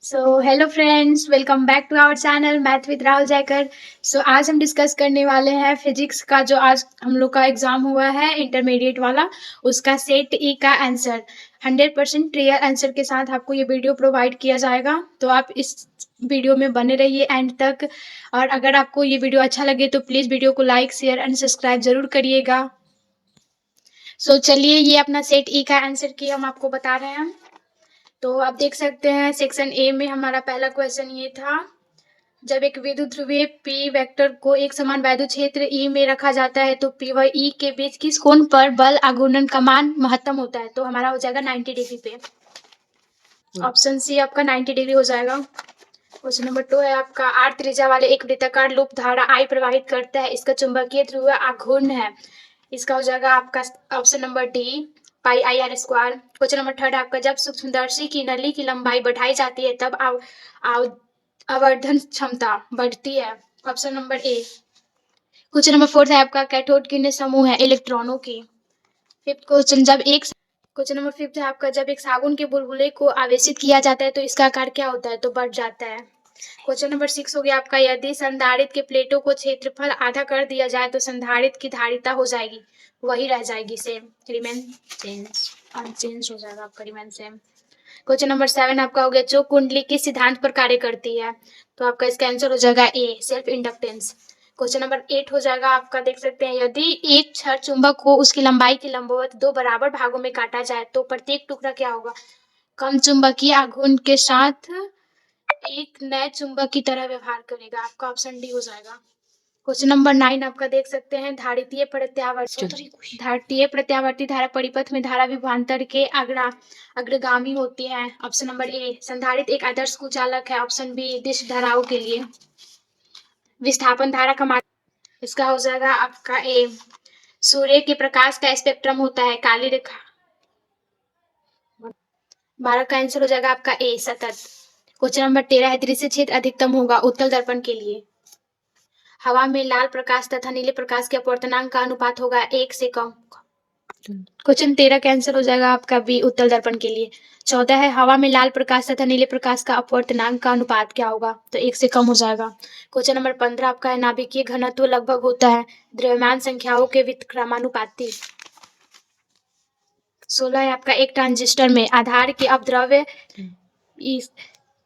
Hello friends, welcome back to our channel math with Rahul Jaykar. आज हम discuss करने वाले हैं फिजिक्स का, जो आज हम लोग का एग्जाम हुआ है इंटरमीडिएट वाला, उसका सेट ई का आंसर 100% रियल आंसर के साथ आपको ये वीडियो प्रोवाइड किया जाएगा। तो आप इस वीडियो में बने रहिए एंड तक। और अगर आपको ये वीडियो अच्छा लगे तो प्लीज़ वीडियो को लाइक, शेयर एंड सब्सक्राइब जरूर करिएगा। चलिए, ये अपना सेट ई का आंसर की हम आपको बता रहे हैं। तो आप देख सकते हैं सेक्शन ए में हमारा पहला क्वेश्चन ये था, जब एक विद्युत ध्रुवीय पी वेक्टर को एक समान वैद्युत क्षेत्र ई में रखा जाता है तो पी व ई के बीच किस कोण पर बल आघूर्ण का मान महत्तम होता है। तो हमारा हो जाएगा 90 डिग्री पे। ऑप्शन सी आपका 90 डिग्री हो जाएगा। क्वेश्चन नंबर 2 है आपका, आर त्रिज्या वाले एक वृत्ताकार लूप धारा आई प्रवाहित करता है, इसका चुंबकीय ध्रुव आघूर्ण है। इसका हो जाएगा आपका option number D, pi I R square. Question number 3 आपका, जब सूक्ष्मदर्शी की नली की लंबाई बढ़ाई जाती है तब आवर्धन क्षमता बढ़ती है। Option number A. Question number 4 है आपका, कैथोड कितने समूह है इलेक्ट्रॉनों की। फिफ्थ क्वेश्चन, जब एक क्वेश्चन नंबर 5 है आपका, जब एक साबुन के बुलबुले को आवेशित किया जाता है तो इसका आकार क्या होता है। तो बढ़ जाता है। क्वेश्चन नंबर 6 हो गया आपका, यदि संधारित्र के प्लेटों को क्षेत्रफल आधा कर दिया जाए तो संधारित्र की धारिता हो जाएगी, वही रह जाएगी, सेम, रिमेन चेंज, अनचेंज हो जाएगा आपका, रिमेन सेम। क्वेश्चन नंबर 7 आपका हो गया, जो कुंडली किस सिद्धांत पर कार्य करती है। तो आपका इसका आंसर हो जाएगा ए, सेल्फ इंडक्टेंस। क्वेश्चन नंबर 8 हो जाएगा आपका, देख सकते हैं, यदि एक छड़ चुंबक को उसकी लंबाई के लंबवत दो बराबर भागों में काटा जाए तो प्रत्येक टुकड़ा क्या होगा। कम चुंबकीय आघूर्ण के साथ एक नए चुंबक की तरह व्यवहार करेगा। आपका ऑप्शन डी हो जाएगा। क्वेश्चन नंबर 9 आपका देख सकते हैं, धारितीय प्रत्यावर्ती धारा परिपथ में धारा विभवांतर के अग्रगामी होती है। ऑप्शन नंबर ए। संधारित्र एक आदर्श कुचालक है। ऑप्शन बी, दिश धाराओं के लिए। विस्थापन धारा का मात्रा, इसका हो जाएगा आपका ए। सूर्य के प्रकाश का स्पेक्ट्रम होता है काली रेखा। 12 का आंसर हो जाएगा आपका ए, सतत। क्वेश्चन नंबर 13 है, दृश्य क्षेत्र अधिकतम होगा उत्तल दर्पण के लिए। हवा में लाल प्रकाश तथा नीले प्रकाश के अपवर्तनांक का अनुपात होगा 1 से कम। क्वेश्चन 13 का आंसर हो जाएगा आपका बी, उत्तल दर्पण के लिए। 14 है, हवा में लाल प्रकाश तथा नीले प्रकाश का अपवर्तनांक का अनुपात क्या होगा। तो 1 से कम हो जाएगा। क्वेश्चन नंबर 15 आपका है, नाभिकीय घनत्व लगभग होता है द्रव्यमान संख्याओं के व्युत्क्रमानुपाती। 16 है आपका, एक ट्रांजिस्टर में आधार के अपद्रव्य।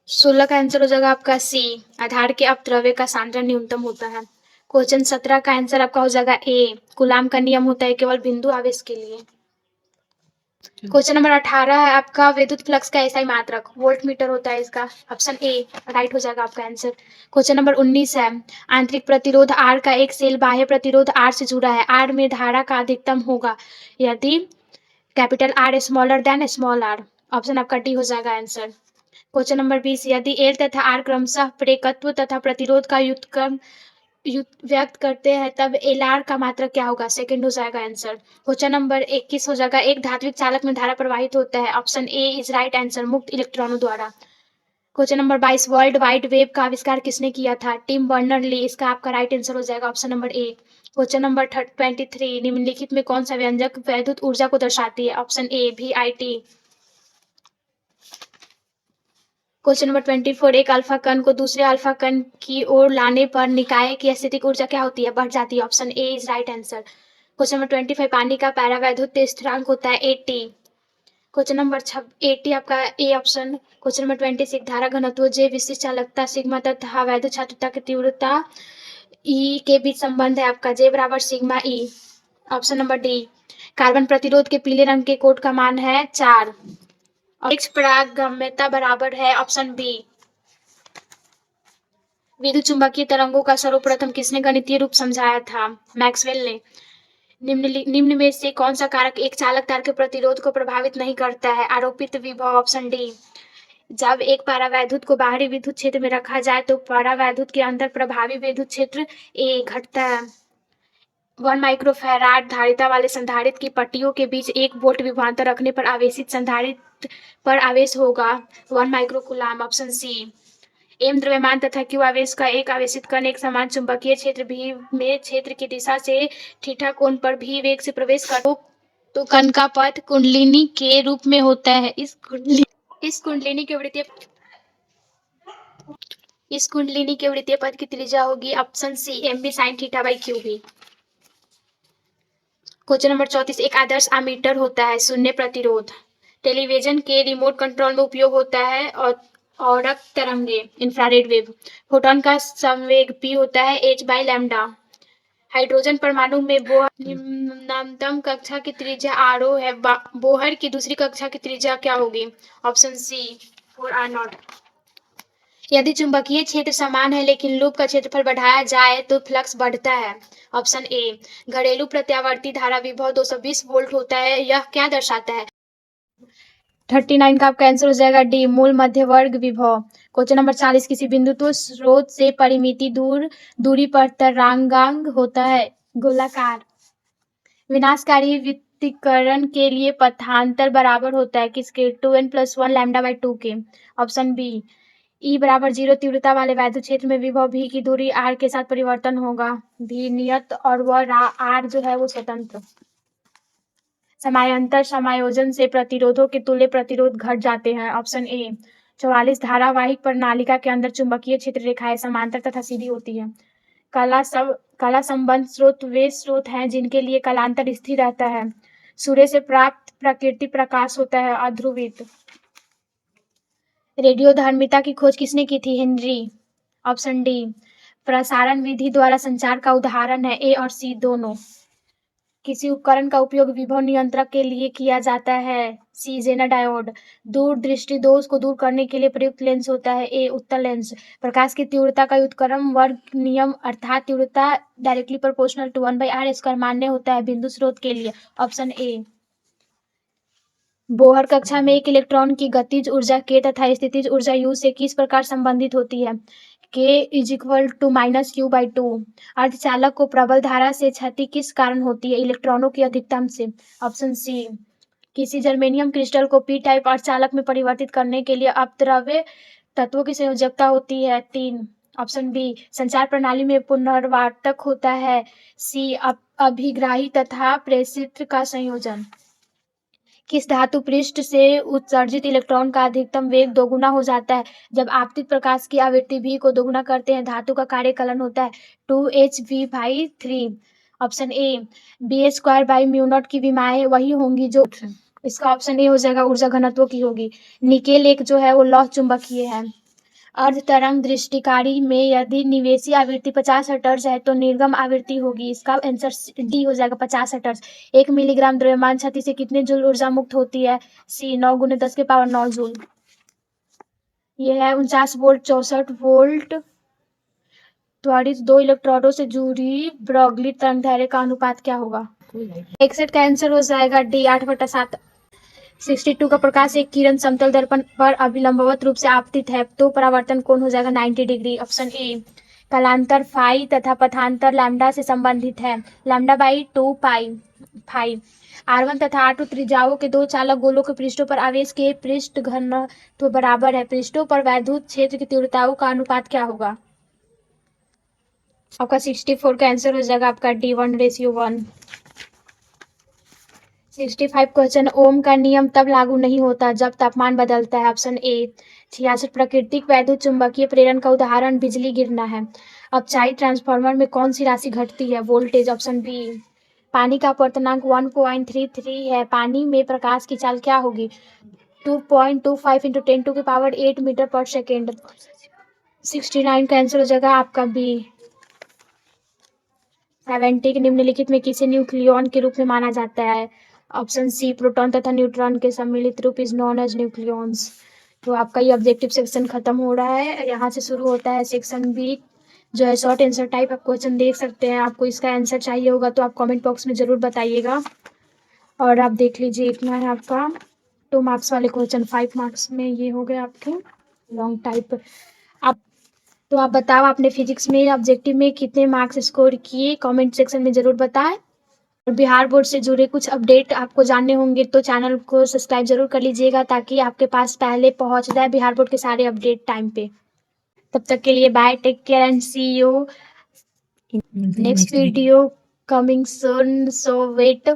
16 का आंसर हो जाएगा आपका सी, आधार के अपद्रव्य का सांद्रण न्यूनतम होता है। क्वेश्चन 17 का आंसर आपका हो जाएगा ए, कूलाम का नियम होता है केवल बिंदु आवेश के लिए। क्वेश्चन नंबर 18 है आपका, विद्युत फ्लक्स का एसआई मात्रक वोल्ट मीटर होता है। इसका ऑप्शन ए राइट हो जाएगा आपका आंसर। क्वेश्चन नंबर 19 है, आंतरिक प्रतिरोध आर का एक सेल बाह्य प्रतिरोध आर से जुड़ा है, आर में धारा का अधिकतम होगा यदि capital R smaller than small R. Option आपका डी हो जाएगा आंसर। क्वेश्चन नंबर 20, यदि एल तथा आर क्रमशः प्रेरकत्व तथा प्रतिरोध का व्यक्त करते हैं तब एल आर का मात्रक क्या होगा। सेकंड हो जाएगा आंसर। क्वेश्चन नंबर 21 हो जाएगा, एक धात्विक चालक में धारा प्रवाहित होता है। Option A is right answer, मुक्त इलेक्ट्रॉनों द्वारा। Question number 22, world wide web का आविष्कार किसने किया था। Tim Berners Lee. इसका आपका राइट आंसर हो जाएगा option number A. Question number 23, निम्नलिखित में कौन सा व्यंजक वैद्युत ऊर्जा को दर्शाती है। Option A V I T. Question number 24, एक अल्फा कण को दूसरे अल्फा कण की ओर लाने पर निकाय की स्थैतिक ऊर्जा क्या होती है, बढ़ जाती है। Option A is right answer. Question number 25, पानी का पैरावैद्युत स्थिरांक होता है 80। क्वेश्चन नंबर 80 आपका ए ऑप्शन। क्वेश्चन नंबर 26, धारा घनत्व जे, विशिष्ट चालकता सिग्मा तथा वैद्युत चालकता की तीव्रता ई के बीच संबंध है आपका जे बराबर सिग्मा ई। Option number D. कार्बन प्रतिरोध के पीले रंग के कोड का मान है 4। एक्स परागम्यता बराबर है ऑप्शन बी। विद्युत चुंबकीय तरंगों का सर्वप्रथम किसने गणितीय रूप समझाया था। मैक्सवेल ने। निम्न में से कौन सा कारक एक चालक तार के प्रतिरोध को प्रभावित नहीं करता है। आरोपित विभव। Option D. जब एक परावैद्युत को बाहरी विद्युत क्षेत्र में रखा जाए तो परावैद्युत के अंदर प्रभावी विद्युत क्षेत्र ए घटता है। 1 माइक्रोफैराड धारिता वाले संधारित्र की पट्टियों के बीच 1 वोल्ट विभवांतर रखने पर आवेशित संधारित्र पर आवेश होगा 1 माइक्रोकूलाम। Option C. एम द्रव्यमान तथा क्यू आवेश का एक आवेशित कण एक समान चुंबकीय क्षेत्र भी में क्षेत्र की दिशा से थीटा कोण पर भी वेग से प्रवेश कर तो कण का पथ कुंडलिनी के रूप में होता है। इस कुंडलिनी के वृत्तीय इस कुंडलिनी के वृत्तीय पथ की त्रिज्या होगी option C mb sin theta by QB. Question number 34, एक आदर्श एमीटर होता है शून्य प्रतिरोध। टेलीविजन के रिमोट कंट्रोल में उपयोग होता है और औरक तरंगे इंफ्रारेड वेव। फोटॉन का संवेग p होता है h बाई लैम्डा। हाइड्रोजन परमाणु में बोहर निम्नतम कक्षा की त्रिज्या r0 है। बोहर की दूसरी कक्षा की त्रिज्या क्या होगी? Option C 4r0। यदि चुंबकीय क्षेत्र समान है लेकिन लूप का क्षेत्रफल बढ़ाया जाए तो फ्लक्स बढ़ता है। ऑप्शन ए। घरेलू प्रत्यावर्ती धारा विभव 220 वोल्ट होता है। यह क्या दर्शाता है? 39 का आपका आंसर हो जाएगा डी, मूल मध्य वर्ग विभव। क्वेश्चन नंबर 40, किसी बिंदु तो स्रोत से परिमिति दूरी पर तरांगांग होता है गोलाकार। विनाशकारी वित्तीकरण के लिए पथांतर बराबर होता है किसके? 2n+1 लैम्डा बाई 2 के। Option B. E बराबर 0 तीव्रता वाले वैद्युत क्षेत्र में विभव v की दूरी r के साथ परिवर्तन होगा। v नियत और वह r जो है वो स्वतंत्र। समानांतर समायोजन से प्रतिरोधों के तुल्य प्रतिरोध घट जाते हैं। Option A. 44, धारावाहिक प्रणालिका के अंदर चुंबकीय क्षेत्र रेखाएं समांतर तथा सीधी होती है। कला संबंध स्रोत वे स्रोत हैं जिनके लिए कलांतर स्थिर रहता है। सूर्य से प्राप्त प्राकृतिक प्रकाश होता है अध्रुवित। रेडियोधर्मिता की खोज किसने की थी? हेनरी। Option D. प्रसारण विधि द्वारा संचार का उदाहरण है ए और सी दोनों। किसी उपकरण का उपयोग विभव नियंत्रक के लिए किया जाता है? सी जेना डायोड। दूर दृष्टि दोष को दूर करने के लिए प्रयुक्त लेंस होता है ए उत्तल लेंस। प्रकाश की तीव्रता का व्युत्क्रम वर्ग नियम अर्थात तीव्रता डायरेक्टली प्रोपोर्शनल टू 1/r² मान्य होता है बिंदु स्रोत के लिए। Option A. बोहर कक्षा में एक इलेक्ट्रॉन की गतिज ऊर्जा k तथा स्थितिज ऊर्जा u से किस प्रकार संबंधित होती है? k = -q/2। अर्धचालक को प्रबल धारा से क्षति किस कारण होती है? इलेक्ट्रॉनों की अधिकतम से। Option C. किसी जर्मेनियम क्रिस्टल को p टाइप अर्धचालक में परिवर्तित करने के लिए अपद्रव्य तत्वों की संयोजकता होती है 3। Option B. संचार प्रणाली में पुनर्वार्तक होता है। सी। अभिग्राही तथा प्रेषित्र का संयोजन। किस धातु पृष्ठ से उत्सर्जित इलेक्ट्रॉन का अधिकतम वेग दोगुना हो जाता है जब आपतित प्रकाश की आवृत्ति v को दोगुना करते हैं? धातु का कार्यकलन होता है 2Hv/3। Option A. b²/μ0 की विमाएं वही होंगी जो इसका ऑप्शन ए हो जाएगा ऊर्जा घनत्व की होगी। निकेल एक जो है वो लौह चुंबकीय है। अर्ध तरंग दृष्टिकारी में यदि निवेशी आवृत्ति 50 हर्ट्ज है तो निर्गम आवृत्ति होगी। इसका आंसर डी हो जाएगा 50 हर्ट्ज। 1 मिलीग्राम द्रव्यमान छति से कितने जूल ऊर्जा मुक्त होती है? सी 9 × 10⁻9 जूल। यह है 49 वोल्ट 64 वोल्ट त्वरित 2 इलेक्ट्रोडों से जुड़ी ब्रोगली तरंगदैर्घ्य का अनुपात क्या होगा? 61 का आंसर हो जाएगा डी 8/7। 62 का प्रकाश एक किरण समतल दर्पण पर अभिलंबवत रूप से आपतित है तो परावर्तन कोण हो जाएगा 90 डिग्री। Option A. कलांतर फाई तथा पथांतर लैम्डा से संबंधित है। λ/2 फाई। R1 तथा R2 त्रिज्याओं के दो चालक गोलों के पृष्ठों पर आवेश के पृष्ठ घनत्व बराबर है। पृष्ठों पर वैद्युत क्षेत्र की तीव्रताओं का अनुपात क्या होगा? आपका 64 का आंसर हो जाएगा आपका D 1:1। 65 क्वेश्चन, ओम का नियम तब लागू नहीं होता जब तापमान बदलता है। ऑप्शन ए। 66 प्राकृतिक वैद्युत चुंबकीय प्रेरण का उदाहरण बिजली गिरना है। अपचाई ट्रांसफार्मर में कौन सी राशि घटती है? वोल्टेज। Option B. पानी का अपवर्तनांक 1.33 है। पानी में प्रकाश की चाल क्या होगी? 2.25 × 10⁸ मीटर पर सेकेंड। 69 का आंसर हो जाएगा आपका बी। 70 के निम्नलिखित में किसे न्यूक्लियॉन के रूप में माना जाता है? Option C. प्रोटॉन तथा न्यूट्रॉन के सम्मिलित रूप इज नोन एज न्यूक्लियॉन्स। तो आपका ये ऑब्जेक्टिव सेक्शन खत्म हो रहा है। यहाँ से शुरू होता है सेक्शन बी जो है शॉर्ट आंसर टाइप। आप क्वेश्चन देख सकते हैं। आपको इसका आंसर चाहिए होगा तो आप कमेंट बॉक्स में ज़रूर बताइएगा। और आप देख लीजिए इतना है आपका 2 मार्क्स वाले क्वेश्चन। 5 मार्क्स में ये हो गए आपके लॉन्ग टाइप। आप बताओ आपने फिजिक्स में ऑब्जेक्टिव में कितने मार्क्स स्कोर किए? कमेंट सेक्शन में ज़रूर बताएं। और बिहार बोर्ड से जुड़े कुछ अपडेट आपको जानने होंगे तो चैनल को सब्सक्राइब जरूर कर लीजिएगा ताकि आपके पास पहले पहुंच जाए बिहार बोर्ड के सारे अपडेट टाइम पे। तब तक के लिए bye, take care and see you next video coming soon, so wait.